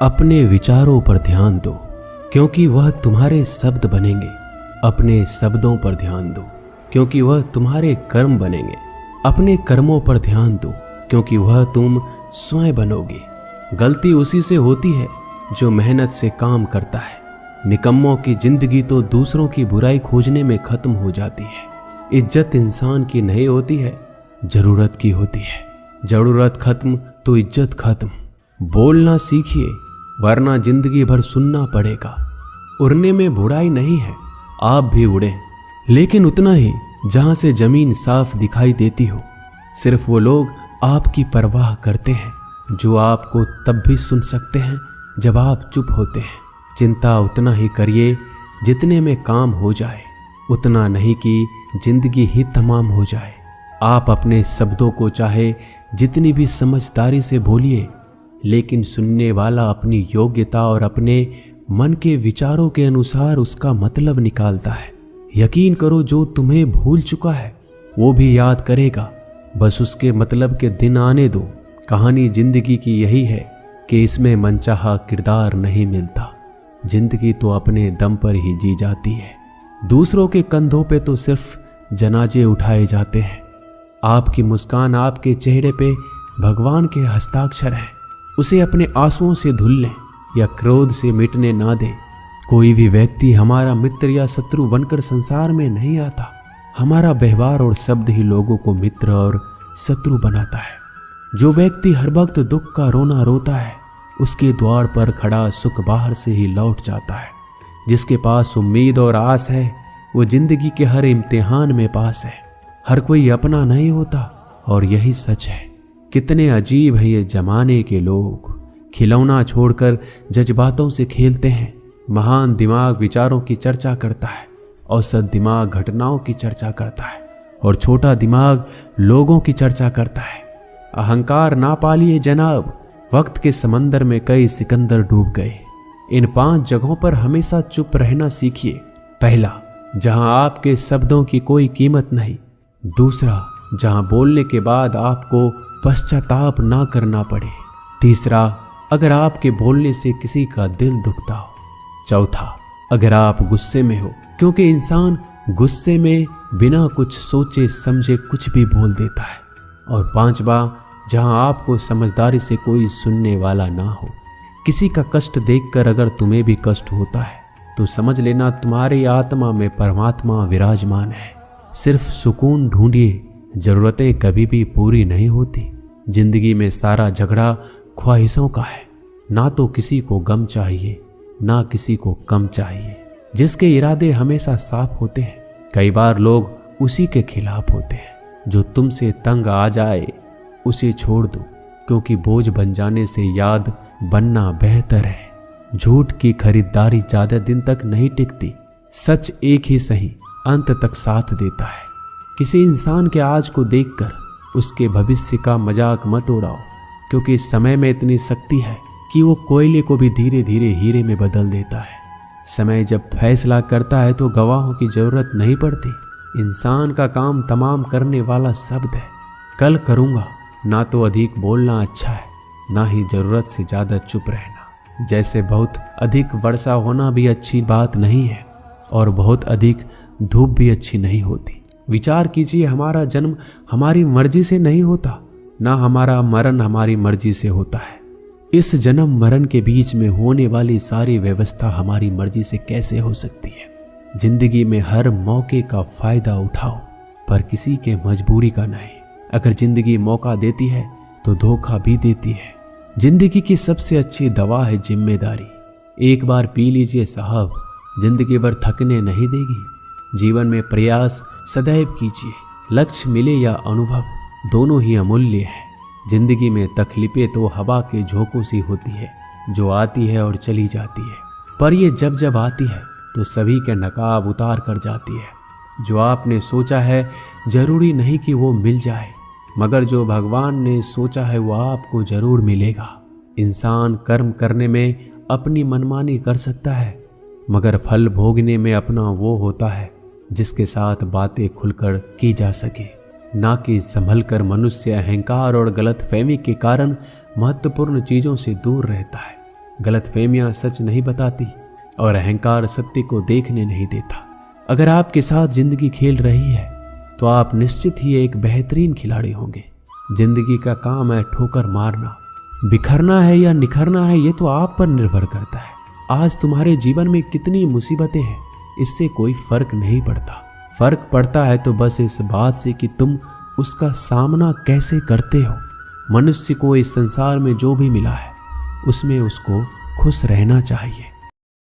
अपने विचारों पर ध्यान दो, क्योंकि वह तुम्हारे शब्द बनेंगे। अपने शब्दों पर ध्यान दो, क्योंकि वह तुम्हारे कर्म बनेंगे। अपने कर्मों पर ध्यान दो, क्योंकि वह तुम स्वयं बनोगे। गलती उसी से होती है जो मेहनत से काम करता है। निकम्मों की जिंदगी तो दूसरों की बुराई खोजने में खत्म हो जाती है। इज्जत इंसान की नहीं होती है, जरूरत की होती है। जरूरत खत्म तो इज्जत खत्म। बोलना सीखिए, वरना जिंदगी भर सुनना पड़ेगा। उड़ने में बुराई नहीं है, आप भी उड़े, लेकिन उतना ही जहां से जमीन साफ दिखाई देती हो। सिर्फ वो लोग आपकी परवाह करते हैं जो आपको तब भी सुन सकते हैं जब आप चुप होते हैं। चिंता उतना ही करिए जितने में काम हो जाए, उतना नहीं कि जिंदगी ही तमाम हो जाए। आप अपने शब्दों को चाहे जितनी भी समझदारी से बोलिए, लेकिन सुनने वाला अपनी योग्यता और अपने मन के विचारों के अनुसार उसका मतलब निकालता है। यकीन करो, जो तुम्हें भूल चुका है वो भी याद करेगा। बस उसके मतलब के दिन आने दो। कहानी जिंदगी की यही है कि इसमें मनचाहा किरदार नहीं मिलता। जिंदगी तो अपने दम पर ही जी जाती है। दूसरों के कंधों पे तो सिर्फ जनाजे उठाए जाते हैं। आपकी मुस्कान, आपके चेहरे पे भगवान के हस्ताक्षर हैं। उसे अपने आंसुओं से धुल लें या क्रोध से मिटने ना दें। कोई भी व्यक्ति हमारा मित्र या शत्रु बनकर संसार में नहीं आता। हमारा व्यवहार और शब्द ही लोगों को मित्र और शत्रु बनाता है। जो व्यक्ति हर वक्त दुख का रोना रोता है, उसके द्वार पर खड़ा सुख बाहर से ही लौट जाता है। जिसके पास उम्मीद और आस है, वो जिंदगी के हर इम्तिहान में पास है। हर कोई अपना नहीं होता, और यही सच है। कितने अजीब है ये जमाने के लोग। खिलौना छोड़कर जज्बातों से खेलते हैं। महान दिमाग विचारों की चर्चा करता है, औसत दिमाग घटनाओं की चर्चा करता है, और छोटा दिमाग लोगों की चर्चा करता है। अहंकार ना पालिए जनाब, वक्त के समंदर में कई सिकंदर डूब गए। इन 5 जगहों पर हमेशा चुप रहना सीखिए। पहला, जहां आपके शब्दों की कोई कीमत नहीं। दूसरा, जहां बोलने के बाद आपको पश्चाताप ना करना पड़े। तीसरा, अगर आपके बोलने से किसी का दिल दुखता हो। चौथा, अगर आप गुस्से में हो, क्योंकि इंसान गुस्से में बिना कुछ सोचे समझे कुछ भी बोल देता है। और पांचवा, जहां आपको समझदारी से कोई सुनने वाला ना हो। किसी का कष्ट देखकर अगर तुम्हें भी कष्ट होता है तो समझ लेना तुम्हारी आत्मा में परमात्मा विराजमान है। सिर्फ सुकून ढूंढिए, जरूरतें कभी भी पूरी नहीं होती। जिंदगी में सारा झगड़ा ख्वाहिशों का है। ना तो किसी को गम चाहिए, ना किसी को कम चाहिए। जिसके इरादे हमेशा साफ होते हैं, कई बार लोग उसी के खिलाफ होते हैं। जो तुमसे तंग आ जाए उसे छोड़ दो, क्योंकि बोझ बन जाने से याद बनना बेहतर है। झूठ की खरीदारी ज्यादा दिन तक नहीं टिकती। सच एक ही सही अंत तक साथ देता है। किसी इंसान के आज को देखकर उसके भविष्य का मजाक मत उड़ाओ, क्योंकि समय में इतनी शक्ति है कि वो कोयले को भी धीरे धीरे हीरे में बदल देता है। समय जब फैसला करता है तो गवाहों की जरूरत नहीं पड़ती। इंसान का काम तमाम करने वाला शब्द है। कल करूँगा, ना तो अधिक बोलना अच्छा है, ना ही जरूरत से ज़्यादा चुप रहना। जैसे बहुत अधिक वर्षा होना भी अच्छी बात नहीं है, और बहुत अधिक धूप भी अच्छी नहीं होती। विचार कीजिए, हमारा जन्म हमारी मर्जी से नहीं होता, ना हमारा मरण हमारी मर्जी से होता है। इस जन्म मरण के बीच में होने वाली सारी व्यवस्था हमारी मर्जी से कैसे हो सकती है। जिंदगी में हर मौके का फायदा उठाओ, पर किसी के मजबूरी का नहीं। अगर जिंदगी मौका देती है तो धोखा भी देती है। जिंदगी की सबसे अच्छी दवा है जिम्मेदारी। एक बार पी लीजिए साहब, जिंदगी भर थकने नहीं देगी। जीवन में प्रयास सदैव कीजिए। लक्ष्य मिले या अनुभव, दोनों ही अमूल्य है। जिंदगी में तकलीफें तो हवा के झोंकों सी होती है, जो आती है और चली जाती है, पर ये जब जब आती है तो सभी के नकाब उतार कर जाती है। जो आपने सोचा है जरूरी नहीं कि वो मिल जाए, मगर जो भगवान ने सोचा है वो आपको जरूर मिलेगा। इंसान कर्म करने में अपनी मनमानी कर सकता है, मगर फल भोगने में अपना वो होता है जिसके साथ बातें खुलकर की जा सके। ना कि संभल कर मनुष्य अहंकार और गलतफहमी के कारण महत्वपूर्ण चीजों से दूर रहता है। गलतफहमियां सच नहीं बताती और अहंकार सत्य को देखने नहीं देता। अगर आपके साथ जिंदगी खेल रही है तो आप निश्चित ही एक बेहतरीन खिलाड़ी होंगे। जिंदगी का काम है ठोकर मारना, बिखरना है या निखरना है ये तो आप पर निर्भर करता है। आज तुम्हारे जीवन में कितनी मुसीबतें हैं इससे कोई फर्क नहीं पड़ता। फर्क पड़ता है तो बस इस बात से कि तुम उसका सामना कैसे करते हो। मनुष्य को इस संसार में जो भी मिला है उसमें उसको खुश रहना चाहिए।